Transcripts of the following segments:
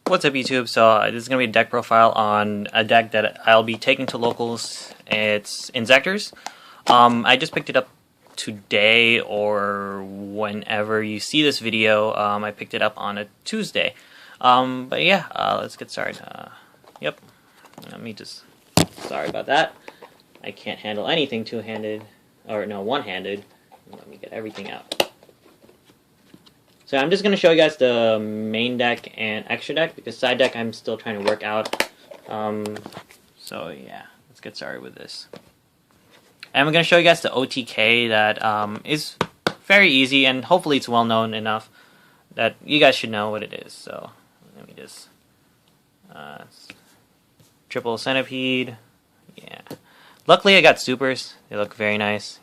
What's up YouTube? So this is going to be a deck profile on a deck that I'll be taking to locals. It's Inzektors. I just picked it up today or whenever you see this video. I picked it up on a Tuesday. But yeah, let's get started. Yep, let me just, sorry about that. I can't handle anything two-handed, or no, one-handed. Let me get everything out. So I'm just going to show you guys the main deck and extra deck, because side deck I'm still trying to work out. So yeah, let's get started with this. And I'm going to show you guys the OTK that is very easy, and hopefully it's well known enough that you guys should know what it is. So let me just... triple centipede. Yeah. Luckily I got supers. They look very nice.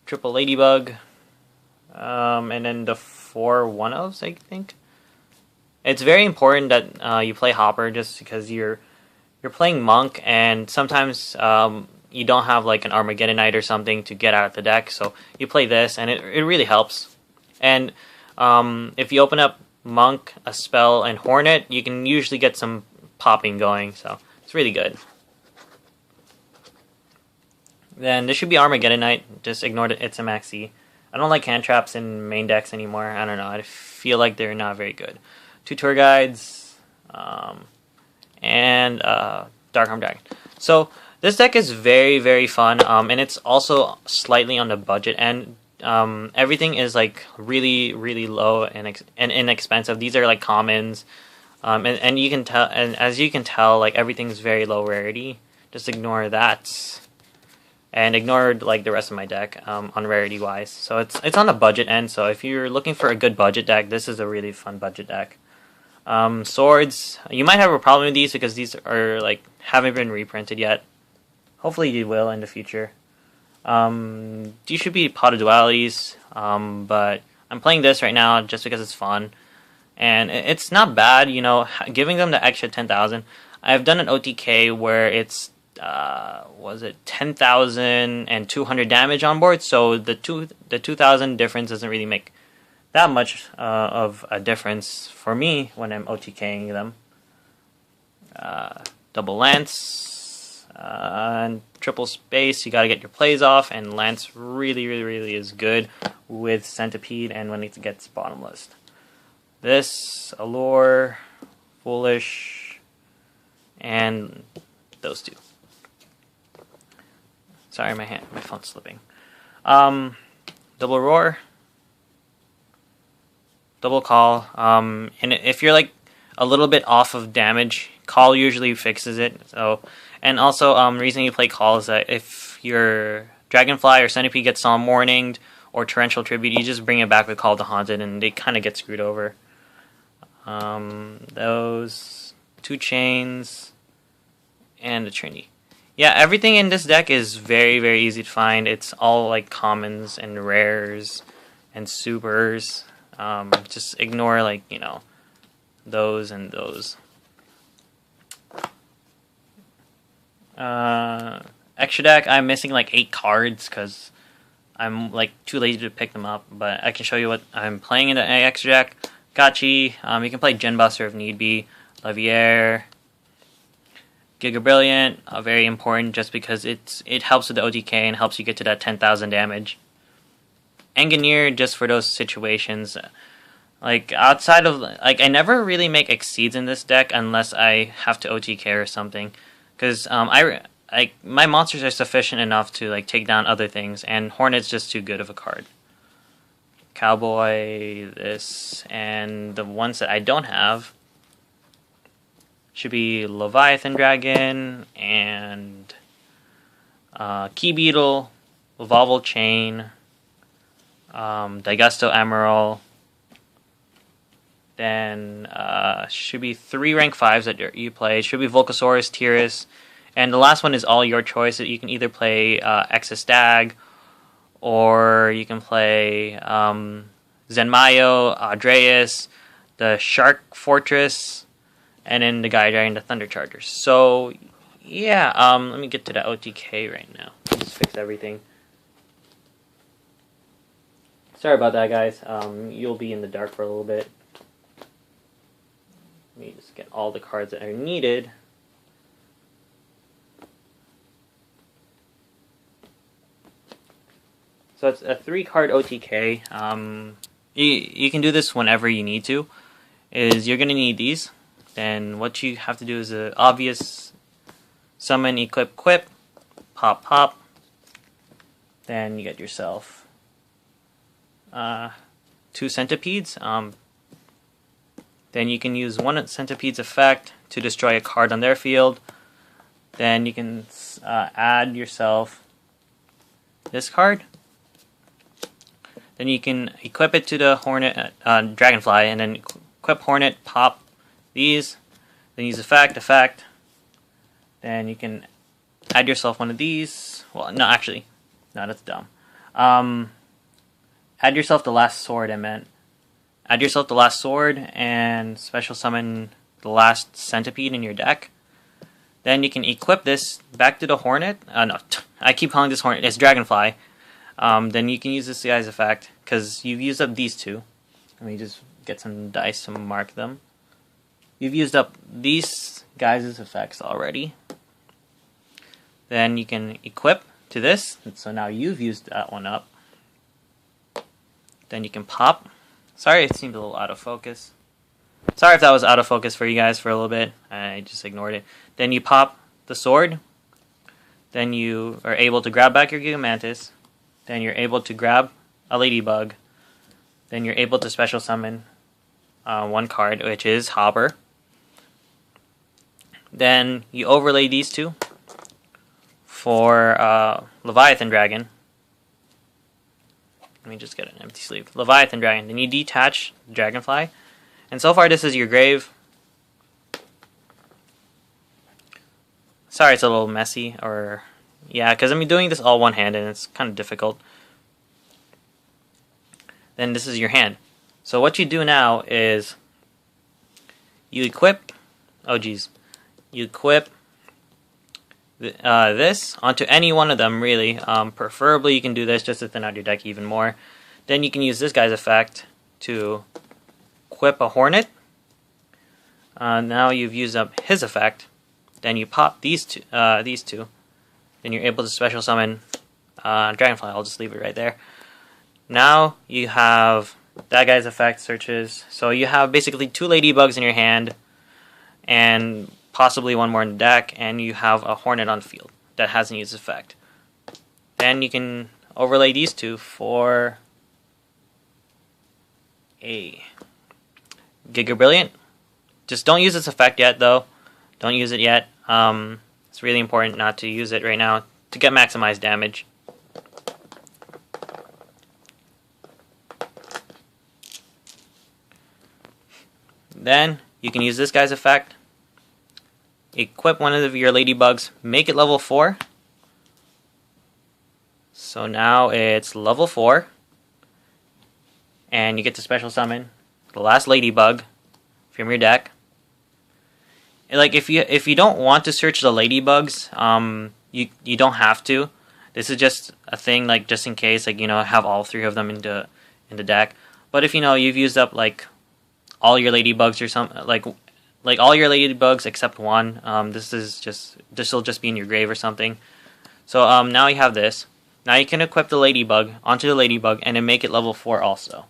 Triple ladybug, and then the 4 1-ofs, I think. It's very important that you play Hopper, just because you're playing Monk, and sometimes you don't have like an Armageddonite or something to get out of the deck, so you play this, and it really helps. And if you open up Monk, a spell, and Hornet, you can usually get some popping going, so it's really good. Then this should be Armageddonite. Just ignore it. It's a maxi. I don't like hand traps in main decks anymore. I don't know. I feel like they're not very good. 2 tour guides, and Darkharm Dragon. So this deck is very, very fun, and it's also slightly on the budget end. Everything is like really, really low and inexpensive. These are like commons, and you can tell. And as you can tell, like everything's very low rarity. Just ignore that. And ignored like the rest of my deck on rarity wise. So it's on the budget end. So if you're looking for a good budget deck, this is a really fun budget deck. Swords, you might have a problem with these because these are like haven't been reprinted yet. Hopefully you will in the future. These should be Pot of Dualities, but I'm playing this right now just because it's fun, and it's not bad. You know, giving them the extra 10,000. I've done an OTK where it's was it 10,200 damage on board, so the 2,000 difference doesn't really make that much of a difference for me when I'm OTKing them. Double Lance and triple space, you gotta get your plays off, and Lance really is good with Centipede and when it gets bottom list. This, Allure, Foolish, and those two. Sorry, my phone's slipping. Double Roar, Double Call, and if you're like a little bit off of damage, Call usually fixes it. So, and also reason you play Call is that if your Dragonfly or Centipede gets Solemn Warninged or Torrential Tribute, you just bring it back with Call to Haunted, and they kind of get screwed over. Those 2 chains and the Trinity. Yeah, everything in this deck is very easy to find. It's all like commons and rares and supers. Just ignore like, you know, those and those. Extra deck, I'm missing like 8 cards because I'm like too lazy to pick them up. But I can show you what I'm playing in the extra deck. Gotchi, you can play Gen Buster if need be. Levier. Giga Brilliant, very important just because it helps with the OTK and helps you get to that 10,000 damage. Engineer, just for those situations. Like, outside of, like, I never really make exceeds in this deck unless I have to OTK or something. Because, my monsters are sufficient enough to, like, take down other things, and Hornet's just too good of a card. Cowboy, this, and the ones that I don't have should be Leviathan Dragon and Key Beetle, Volval Chain, Daigusto Emerald. Then should be 3 rank 5s that you play. Should be Volcasaurus, Tyrus, and the last one is all your choice. You can either play Exostag, or you can play Zenmayo, Adreus, the Shark Fortress, and then the Gaia Dragon, the Thunder Chargers. So, yeah, let me get to the OTK right now. Just fix everything. Sorry about that, guys. You'll be in the dark for a little bit. Let me just get all the cards that are needed. So it's a 3-card OTK. You can do this whenever you need to. You're going to need these. Then what you have to do is the obvious summon, equip, quip, pop, pop. Then you get yourself 2 centipedes. Then you can use 1 centipede's effect to destroy a card on their field. Then you can add yourself this card. Then you can equip it to the Hornet, Dragonfly, and then equip Hornet, pop these. Then use effect. Then you can add yourself one of these. Well, no, actually, no, that's dumb. Add yourself the last sword, I meant. Add yourself the last sword and special summon the last centipede in your deck. Then you can equip this back to the Hornet. No, I keep calling this Hornet. It's Dragonfly. Then you can use this guy's effect because you've used up these 2. Let me just get some dice to mark them. You've used up these guys' effects already. Then you can equip to this. So now you've used that one up. Then you can pop. Sorry, it seemed a little out of focus. Sorry if that was out of focus for you guys for a little bit. I just ignored it. Then you pop the sword. Then you are able to grab back your Gigamantis. Then you're able to grab a Ladybug. Then you're able to special summon 1 card, which is Hopper. Then you overlay these 2 for Leviathan Dragon. Let me just get an empty sleeve. Leviathan Dragon. Then you detach the Dragonfly. And so far this is your grave. Sorry it's a little messy, or... yeah, because I'm doing this all one-handed and it's kind of difficult. Then this is your hand. So what you do now is you equip... oh geez. You equip this onto any one of them, really. Preferably you can do this just to thin out your deck even more. Then you can use this guy's effect to equip a Hornet. Now you've used up his effect. Then you pop these two. Then you're able to special summon Dragonfly. I'll just leave it right there. Now you have that guy's effect searches. So you have basically 2 Ladybugs in your hand and possibly 1 more in the deck, and you have a Hornet on the field that hasn't used effect. Then you can overlay these 2 for a Giga Brilliant. Just don't use this effect yet, though. Don't use it yet. It's really important not to use it right now to get maximized damage. Then you can use this guy's effect. Equip one of your Ladybugs. Make it level 4. So now it's level 4. And you get to special summon the last Ladybug from your deck. Like if you don't want to search the Ladybugs, you don't have to. This is just a thing, like just in case, like have all 3 of them in the deck. But if you've used up like all your Ladybugs or something, like all your Ladybugs except 1, this will just be in your grave or something. So now you have this. Now you can equip the Ladybug onto the Ladybug and then make it level 4 also.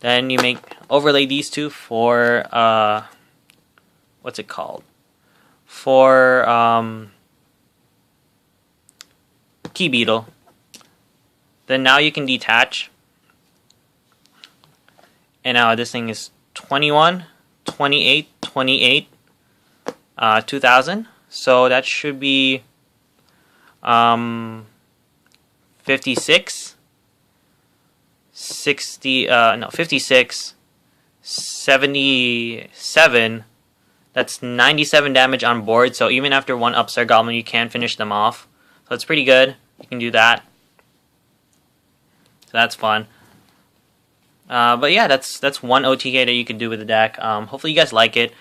Then you overlay these 2 for what's it called? For Key Beetle. Then now you can detach. And now this thing is 21, 28, 28, 2000. So that should be 56, 60, 56, 77. That's 97 damage on board. So even after 1 Upstart Goblin, you can finish them off. So it's pretty good. You can do that. So that's fun. But yeah, that's 1 OTK that you can do with the deck. Hopefully you guys like it.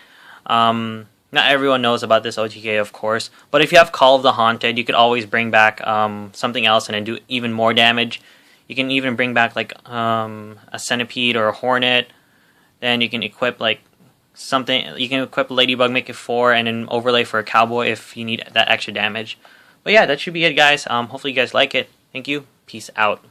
Not everyone knows about this OTK, of course. But if you have Call of the Haunted, you could always bring back something else and then do even more damage. You can even bring back like a centipede or a hornet. Then you can equip like something. You can equip Ladybug, make it 4, and then overlay for a cowboy if you need that extra damage. But yeah, that should be it, guys. Hopefully you guys like it. Thank you. Peace out.